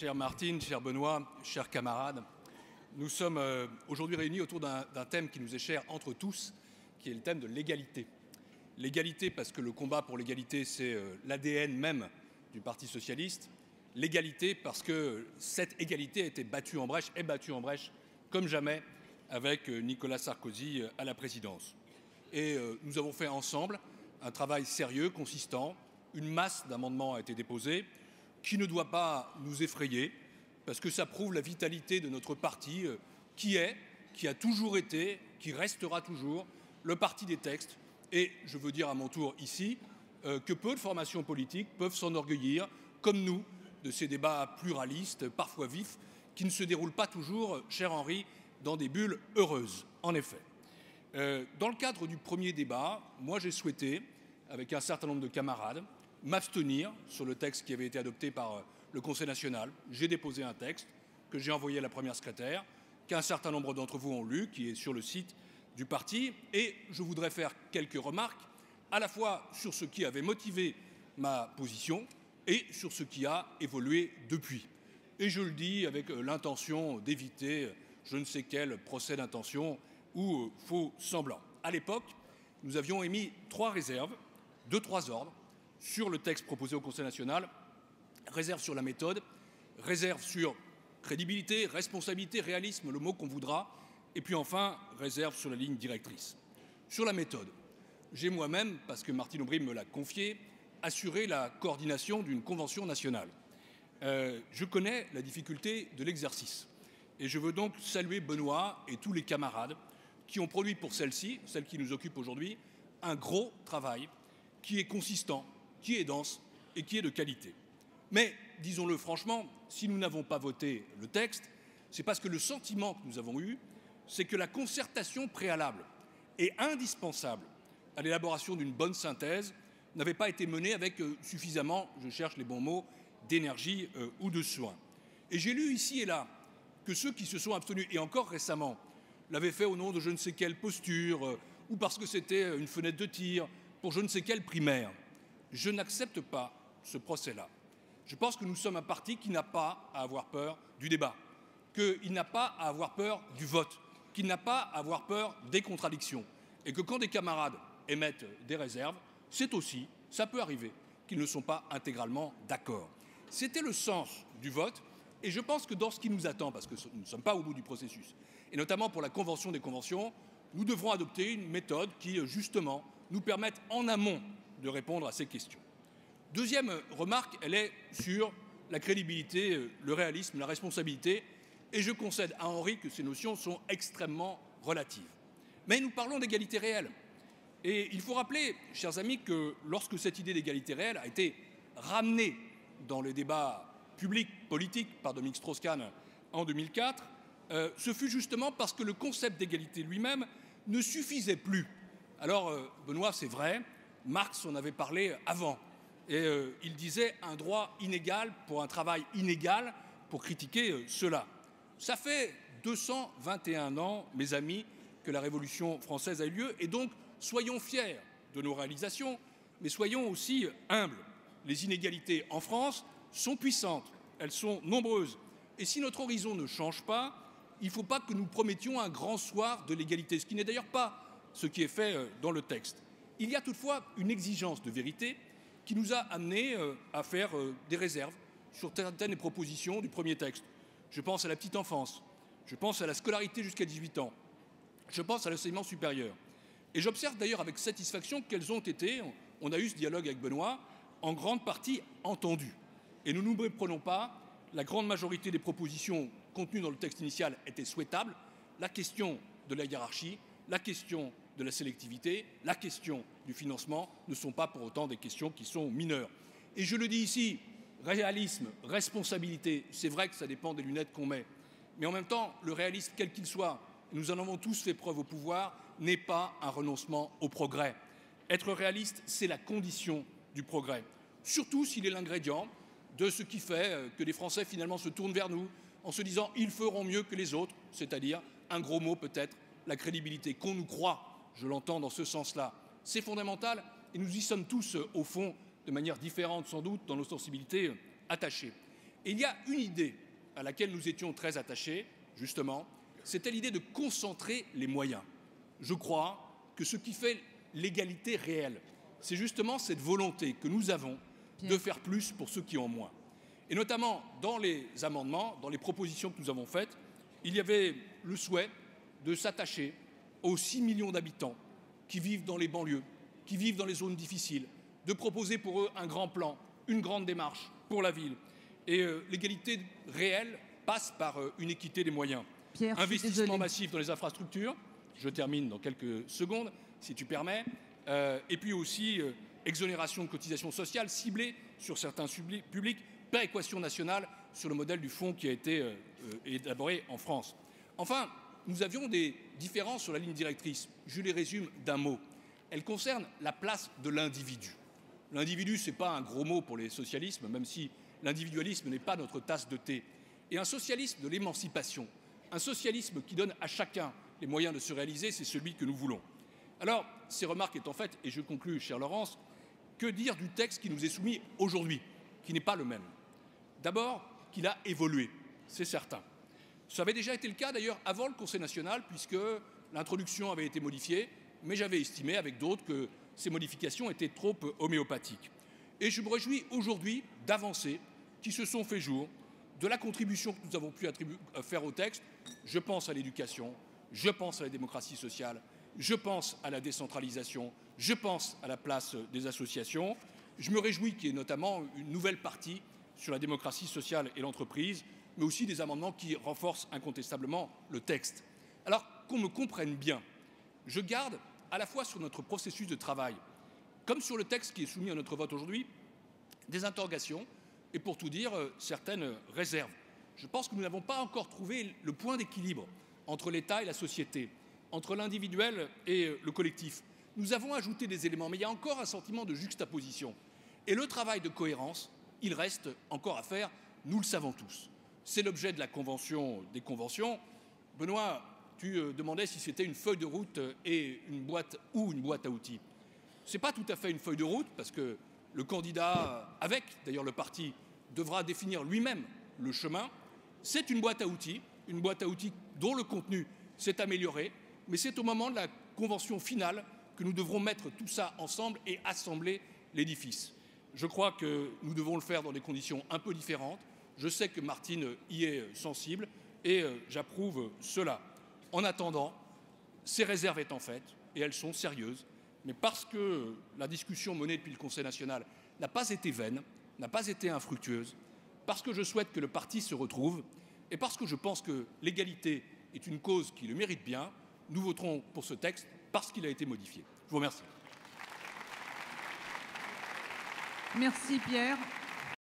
Chère Martine, cher Benoît, chers camarades, nous sommes aujourd'hui réunis autour d'un thème qui nous est cher entre tous, qui est le thème de l'égalité. L'égalité parce que le combat pour l'égalité, c'est l'ADN même du Parti socialiste. L'égalité parce que cette égalité a été battue en brèche, est battue en brèche comme jamais avec Nicolas Sarkozy à la présidence. Et nous avons fait ensemble un travail sérieux, consistant. Une masse d'amendements a été déposée qui ne doit pas nous effrayer parce que ça prouve la vitalité de notre parti qui a toujours été, qui restera toujours le parti des textes. Et je veux dire à mon tour ici que peu de formations politiques peuvent s'enorgueillir, comme nous, de ces débats pluralistes, parfois vifs, qui ne se déroulent pas toujours, cher Henri, dans des bulles heureuses. En effet, dans le cadre du premier débat, moi j'ai souhaité, avec un certain nombre de camarades, m'abstenir sur le texte qui avait été adopté par le Conseil national. J'ai déposé un texte que j'ai envoyé à la première secrétaire, qu'un certain nombre d'entre vous ont lu, qui est sur le site du parti. Et je voudrais faire quelques remarques, à la fois sur ce qui avait motivé ma position et sur ce qui a évolué depuis. Et je le dis avec l'intention d'éviter je ne sais quel procès d'intention ou faux semblant. À l'époque, nous avions émis 3 réserves de 3 ordres sur le texte proposé au Conseil national: réserve sur la méthode, réserve sur crédibilité, responsabilité, réalisme, le mot qu'on voudra, et puis enfin, réserve sur la ligne directrice. Sur la méthode, j'ai moi-même, parce que Martine Aubry me l'a confié, assuré la coordination d'une convention nationale. Je connais la difficulté de l'exercice, et je veux donc saluer Benoît et tous les camarades qui ont produit pour celle-ci, celle qui nous occupe aujourd'hui, un gros travail qui est consistant, qui est dense et qui est de qualité. Mais, disons-le franchement, si nous n'avons pas voté le texte, c'est parce que le sentiment que nous avons eu, c'est que la concertation préalable et indispensable à l'élaboration d'une bonne synthèse n'avait pas été menée avec suffisamment, je cherche les bons mots, d'énergie ou de soin. Et j'ai lu ici et là que ceux qui se sont abstenus, et encore récemment, l'avaient fait au nom de je ne sais quelle posture ou parce que c'était une fenêtre de tir pour je ne sais quelle primaire. Je n'accepte pas ce procès-là. Je pense que nous sommes un parti qui n'a pas à avoir peur du débat, qu'il n'a pas à avoir peur du vote, qu'il n'a pas à avoir peur des contradictions, et que quand des camarades émettent des réserves, c'est aussi, ça peut arriver, qu'ils ne sont pas intégralement d'accord. C'était le sens du vote, et je pense que dans ce qui nous attend, parce que nous ne sommes pas au bout du processus, et notamment pour la convention des conventions, nous devrons adopter une méthode qui, justement, nous permette en amont de répondre à ces questions. Deuxième remarque, elle est sur la crédibilité, le réalisme, la responsabilité, et je concède à Henri que ces notions sont extrêmement relatives. Mais nous parlons d'égalité réelle. Et il faut rappeler, chers amis, que lorsque cette idée d'égalité réelle a été ramenée dans les débats publics, politiques, par Dominique Strauss-Kahn en 2004, ce fut justement parce que le concept d'égalité lui-même ne suffisait plus. Alors, Benoît, c'est vrai, Marx en avait parlé avant, et il disait un droit inégal pour un travail inégal pour critiquer cela. Ça fait 221 ans, mes amis, que la Révolution française a eu lieu, et donc soyons fiers de nos réalisations, mais soyons aussi humbles. Les inégalités en France sont puissantes, elles sont nombreuses, et si notre horizon ne change pas, il ne faut pas que nous promettions un grand soir de l'égalité, ce qui n'est d'ailleurs pas ce qui est fait dans le texte. Il y a toutefois une exigence de vérité qui nous a amenés à faire des réserves sur certaines propositions du premier texte. Je pense à la petite enfance, je pense à la scolarité jusqu'à 18 ans, je pense à l'enseignement supérieur. Et j'observe d'ailleurs avec satisfaction qu'elles ont été, on a eu ce dialogue avec Benoît, en grande partie entendues. Et nous ne nous méprenons pas, la grande majorité des propositions contenues dans le texte initial étaient souhaitables. La question de la hiérarchie, la question de la sélectivité, la question du financement ne sont pas pour autant des questions qui sont mineures. Et je le dis ici, réalisme, responsabilité, c'est vrai que ça dépend des lunettes qu'on met. Mais en même temps, le réalisme, quel qu'il soit, nous en avons tous fait preuve au pouvoir, n'est pas un renoncement au progrès. Être réaliste, c'est la condition du progrès. Surtout s'il est l'ingrédient de ce qui fait que les Français finalement se tournent vers nous en se disant « ils feront mieux que les autres », c'est-à-dire, un gros mot peut-être, la crédibilité, qu'on nous croit. Je l'entends dans ce sens-là. C'est fondamental et nous y sommes tous, au fond, de manière différente sans doute, dans nos sensibilités attachées. Et il y a une idée à laquelle nous étions très attachés, justement, c'était l'idée de concentrer les moyens. Je crois que ce qui fait l'égalité réelle, c'est justement cette volonté que nous avons de faire plus pour ceux qui ont moins. Et notamment dans les amendements, dans les propositions que nous avons faites, il y avait le souhait de s'attacher aux 6 millions d'habitants qui vivent dans les banlieues, qui vivent dans les zones difficiles, de proposer pour eux un grand plan, une grande démarche pour la ville. Et l'égalité réelle passe par une équité des moyens. Pierre, investissement massif dans les infrastructures, je termine dans quelques secondes, si tu permets, et puis aussi exonération de cotisations sociales ciblées sur certains publics, péréquation nationale sur le modèle du fonds qui a été élaboré en France. Enfin, nous avions des différences sur la ligne directrice. Je les résume d'un mot. Elles concernent la place de l'individu. L'individu, ce n'est pas un gros mot pour les socialismes, même si l'individualisme n'est pas notre tasse de thé. Et un socialisme de l'émancipation, un socialisme qui donne à chacun les moyens de se réaliser, c'est celui que nous voulons. Alors, ces remarques étant faites, et je conclus, chère Laurence, que dire du texte qui nous est soumis aujourd'hui, qui n'est pas le même? D'abord, qu'il a évolué, c'est certain. Ça avait déjà été le cas d'ailleurs avant le Conseil national, puisque l'introduction avait été modifiée, mais j'avais estimé avec d'autres que ces modifications étaient trop homéopathiques. Et je me réjouis aujourd'hui d'avancées qui se sont fait jour, de la contribution que nous avons pu faire au texte. Je pense à l'éducation, je pense à la démocratie sociale, je pense à la décentralisation, je pense à la place des associations. Je me réjouis qu'il y ait notamment une nouvelle partie sur la démocratie sociale et l'entreprise, mais aussi des amendements qui renforcent incontestablement le texte. Alors, qu'on me comprenne bien, je garde à la fois sur notre processus de travail, comme sur le texte qui est soumis à notre vote aujourd'hui, des interrogations et, pour tout dire, certaines réserves. Je pense que nous n'avons pas encore trouvé le point d'équilibre entre l'État et la société, entre l'individuel et le collectif. Nous avons ajouté des éléments, mais il y a encore un sentiment de juxtaposition. Et le travail de cohérence, il reste encore à faire, nous le savons tous. C'est l'objet de la Convention des conventions. Benoît, tu demandais si c'était une feuille de route et une boîte à outils. Ce n'est pas tout à fait une feuille de route, parce que le candidat, avec d'ailleurs le parti, devra définir lui-même le chemin. C'est une boîte à outils dont le contenu s'est amélioré, mais c'est au moment de la convention finale que nous devrons mettre tout ça ensemble et assembler l'édifice. Je crois que nous devons le faire dans des conditions un peu différentes. Je sais que Martine y est sensible et j'approuve cela. En attendant, ces réserves étant faites, et elles sont sérieuses, mais parce que la discussion menée depuis le Conseil national n'a pas été vaine, n'a pas été infructueuse, parce que je souhaite que le parti se retrouve et parce que je pense que l'égalité est une cause qui le mérite bien, nous voterons pour ce texte parce qu'il a été modifié. Je vous remercie. Merci Pierre.